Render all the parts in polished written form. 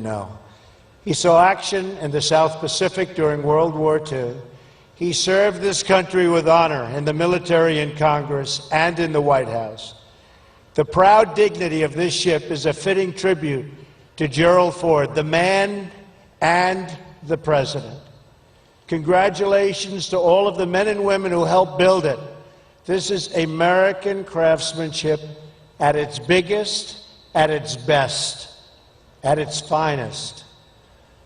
didn't know. He saw action in the South Pacific during World War II. He served this country with honor in the military, in Congress, and in the White House. The proud dignity of this ship is a fitting tribute to Gerald Ford, the man and the president. Congratulations to all of the men and women who helped build it. This is American craftsmanship at its biggest, at its best, at its finest.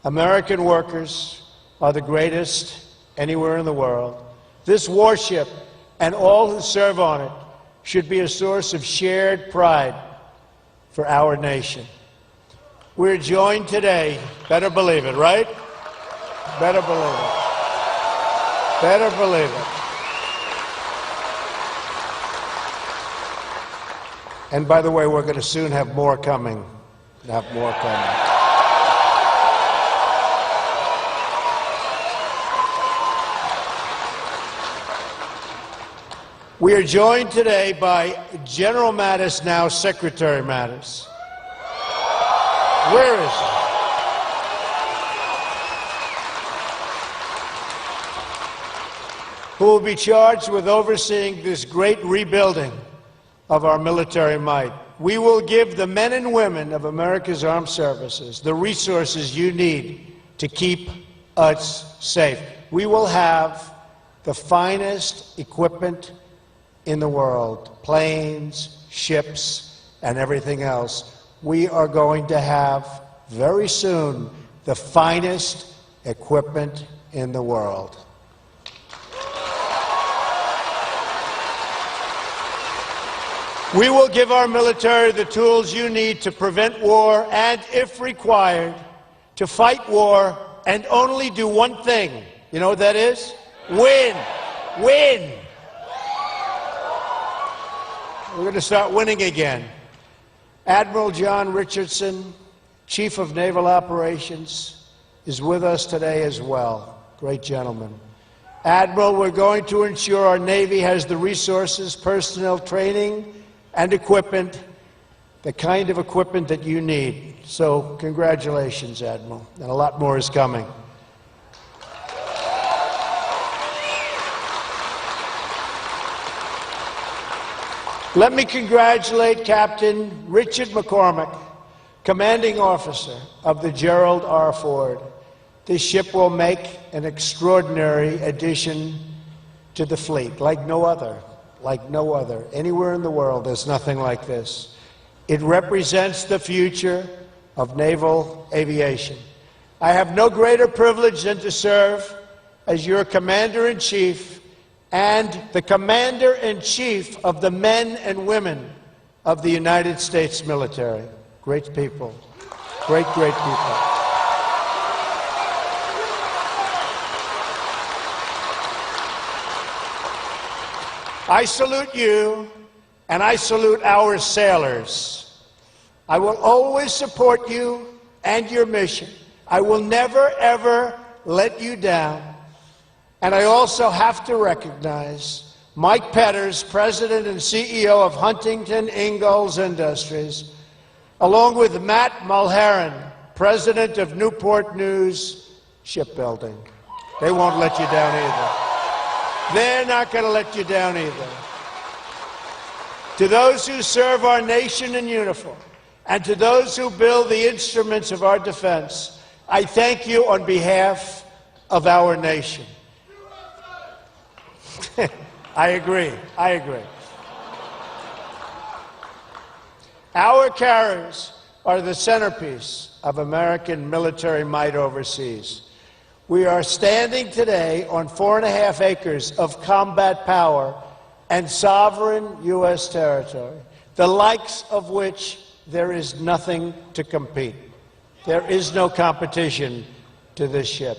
American workers are the greatest anywhere in the world. This warship and all who serve on it should be a source of shared pride for our nation. We're joined today, better believe it, right? Better believe it. Better believe it. And by the way, we're going to soon have more coming. We are joined today by General Mattis, now Secretary Mattis. Where is he? Who will be charged with overseeing this great rebuilding of our military might. We will give the men and women of America's armed services the resources you need to keep us safe. We will have the finest equipment in the world, planes, ships, and everything else. We are going to have, very soon, the finest equipment in the world. We will give our military the tools you need to prevent war and, if required, to fight war and only do one thing. You know what that is? Win. Win. We're going to start winning again. Admiral John Richardson, Chief of Naval Operations, is with us today as well. Great gentleman. Admiral, we're going to ensure our Navy has the resources, personnel, training, and equipment, the kind of equipment that you need. So congratulations, Admiral, and a lot more is coming. Let me congratulate Captain Richard McCormick, Commanding Officer of the Gerald R. Ford. This ship will make an extraordinary addition to the fleet, like no other. Like no other. Anywhere in the world, there's nothing like this. It represents the future of naval aviation. I have no greater privilege than to serve as your Commander-in-Chief and the Commander-in-Chief of the men and women of the United States military. Great people. Great, great people. I salute you, and I salute our sailors. I will always support you and your mission. I will never, ever let you down. And I also have to recognize Mike Petters, President and CEO of Huntington Ingalls Industries, along with Matt Mulheron, President of Newport News Shipbuilding. They won't let you down either. They're not going to let you down either. To those who serve our nation in uniform, and to those who build the instruments of our defense, I thank you on behalf of our nation. I agree. I agree. Our carriers are the centerpiece of American military might overseas. We are standing today on 4.5 acres of combat power and sovereign U.S. territory, the likes of which there is nothing to compete. There is no competition to this ship.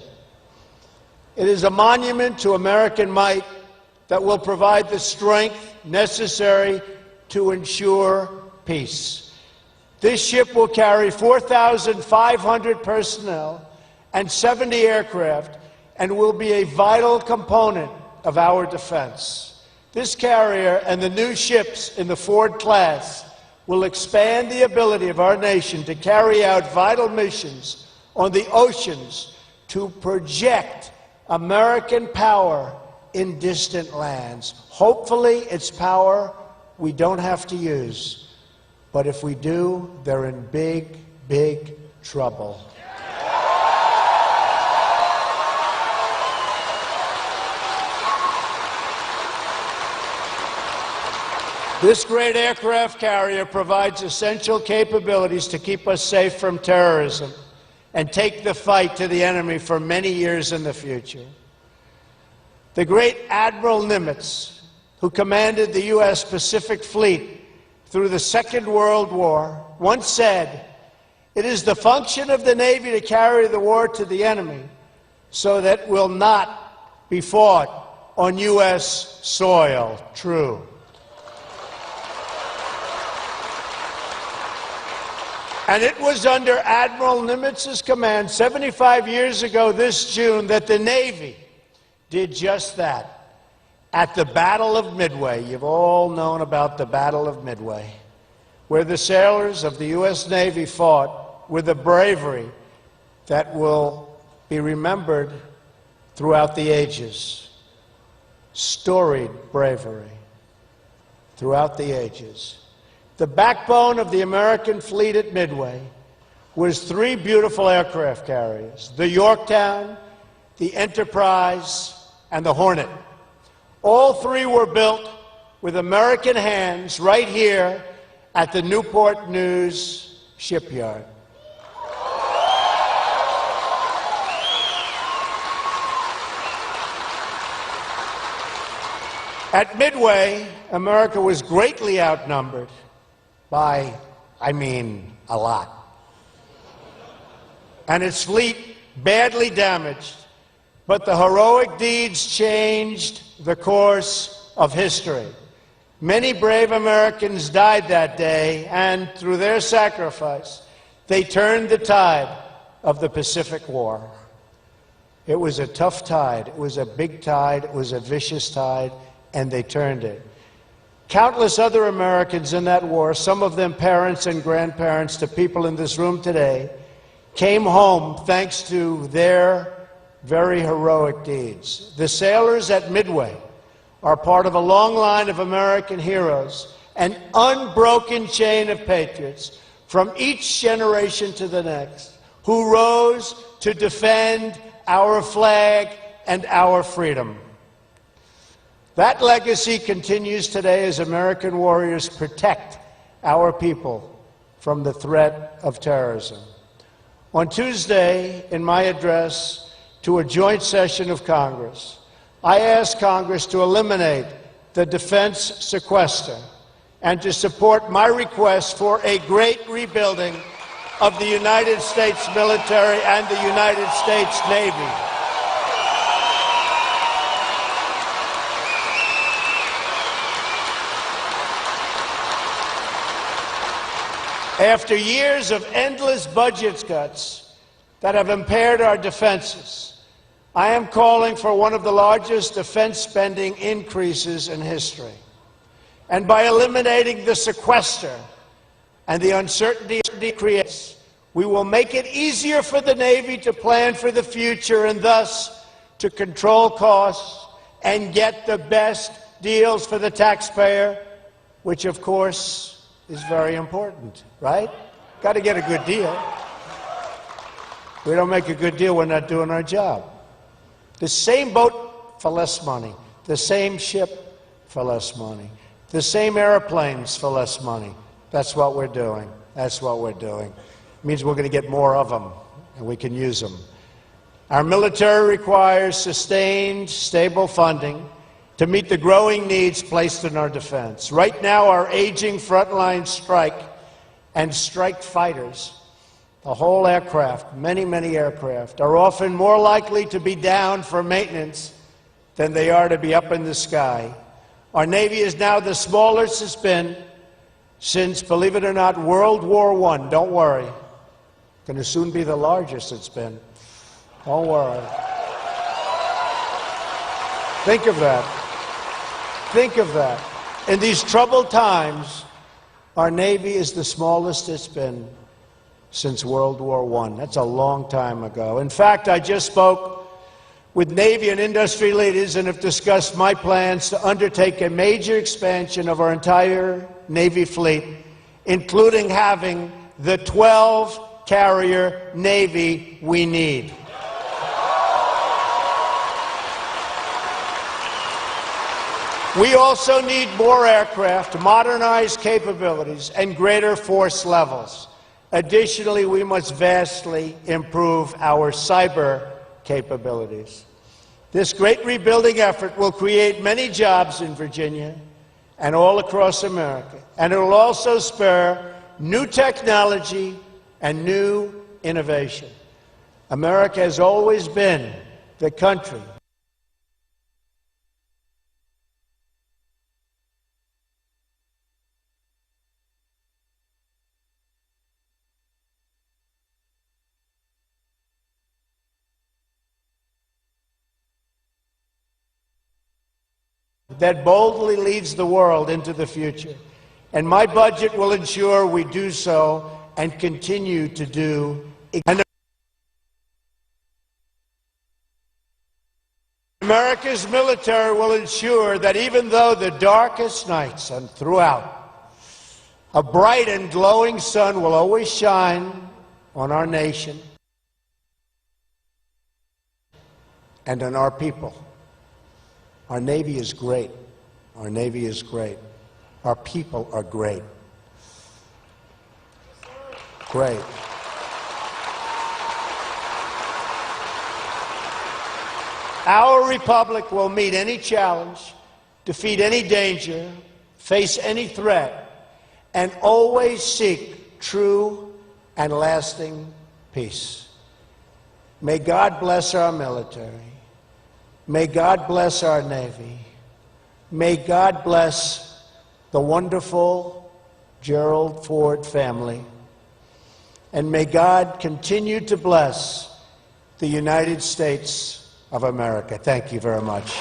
It is a monument to American might that will provide the strength necessary to ensure peace. This ship will carry 4,500 personnel and 70 aircraft, and will be a vital component of our defense. This carrier and the new ships in the Ford class will expand the ability of our nation to carry out vital missions on the oceans to project American power in distant lands. Hopefully, it's power we don't have to use. But if we do, they're in big, big trouble. This great aircraft carrier provides essential capabilities to keep us safe from terrorism and take the fight to the enemy for many years in the future. The great Admiral Nimitz, who commanded the U.S. Pacific Fleet through the Second World War, once said, "It is the function of the Navy to carry the war to the enemy so that it will not be fought on U.S. soil." True. And it was under Admiral Nimitz's command 75 years ago this June that the Navy did just that. At the Battle of Midway, you've all known about the Battle of Midway, where the sailors of the U.S. Navy fought with a bravery that will be remembered throughout the ages. Storied bravery throughout the ages. The backbone of the American fleet at Midway was three beautiful aircraft carriers: the Yorktown, the Enterprise, and the Hornet. All three were built with American hands right here at the Newport News shipyard. At Midway, America was greatly outnumbered by, a lot. And its fleet badly damaged. But the heroic deeds changed the course of history. Many brave Americans died that day, and through their sacrifice, they turned the tide of the Pacific War. It was a tough tide. It was a big tide. It was a vicious tide, and they turned it. Countless other Americans in that war, some of them parents and grandparents to people in this room today, came home thanks to their very heroic deeds. The sailors at Midway are part of a long line of American heroes, an unbroken chain of patriots from each generation to the next, who rose to defend our flag and our freedom. That legacy continues today as American warriors protect our people from the threat of terrorism. On Tuesday, in my address to a joint session of Congress, I asked Congress to eliminate the defense sequester and to support my request for a great rebuilding of the United States military and the United States Navy. After years of endless budget cuts that have impaired our defenses, I am calling for one of the largest defense spending increases in history. And by eliminating the sequester and the uncertainty it creates, we will make it easier for the Navy to plan for the future and thus to control costs and get the best deals for the taxpayer, which of course is very important, right? Got to get a good deal. We don't make a good deal, we're not doing our job. The same boat for less money, the same ship for less money, the same airplanes for less money. That's what we're doing. That's what we're doing. It means we're going to get more of them, and we can use them. Our military requires sustained, stable funding to meet the growing needs placed in our defense. Right now, our aging frontline strike and strike fighters, the whole aircraft, many, many aircraft, are often more likely to be down for maintenance than they are to be up in the sky. Our Navy is now the smallest it's been since, believe it or not, World War I. Don't worry. Going to soon be the largest it's been. Don't worry. Think of that. Think of that. In these troubled times, Our Navy is the smallest it's been since World War I. That's a long time ago. In fact, I just spoke with Navy and industry leaders and have discussed my plans to undertake a major expansion of our entire Navy fleet, including having the 12-carrier Navy we need. We also need more aircraft, modernized capabilities, and greater force levels. Additionally, we must vastly improve our cyber capabilities. This great rebuilding effort will create many jobs in Virginia and all across America, and it will also spur new technology and new innovation. America has always been the country that boldly leads the world into the future. And my budget will ensure we do so and continue to do. And America's military will ensure that even though the darkest nights and throughout, a bright and glowing sun will always shine on our nation and on our people. Our Navy is great. Our Navy is great. Our people are great. Great. Our republic will meet any challenge, defeat any danger, face any threat, and always seek true and lasting peace. May God bless our military. May God bless our Navy. May God bless the wonderful Gerald Ford family. And may God continue to bless the United States of America. Thank you very much.